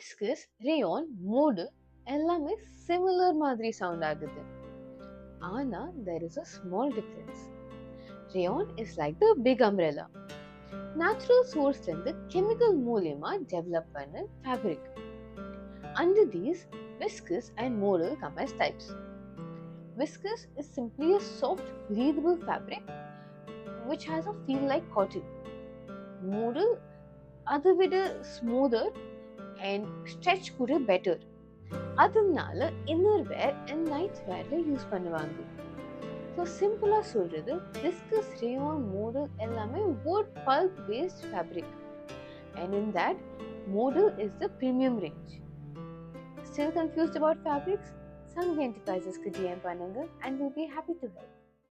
Viscous, rayon, mode எல்லாமே similar மாதிரி sound ஆகுது. ஆனா there is a small difference. Rayon is like the big umbrella. Natural source இருந்து chemical மூலியமா develop பண்ண fabric. Under these, viscous and modal come as types. Viscous is simply a soft, breathable fabric which has a feel like cotton. Modal அதை விட smoother and stretch கூட better. அதனால inner wear and night வேர்ல use பண்ணுவாங்க. So சிம்பிளா சொல்றது viscose, rayon, modal எல்லாமே wood pulp based fabric, and in that modal is the premium range. Still confused about fabrics? Sanghvi Enterprises க்கு DM பண்ணுங்க and we'll be happy to help.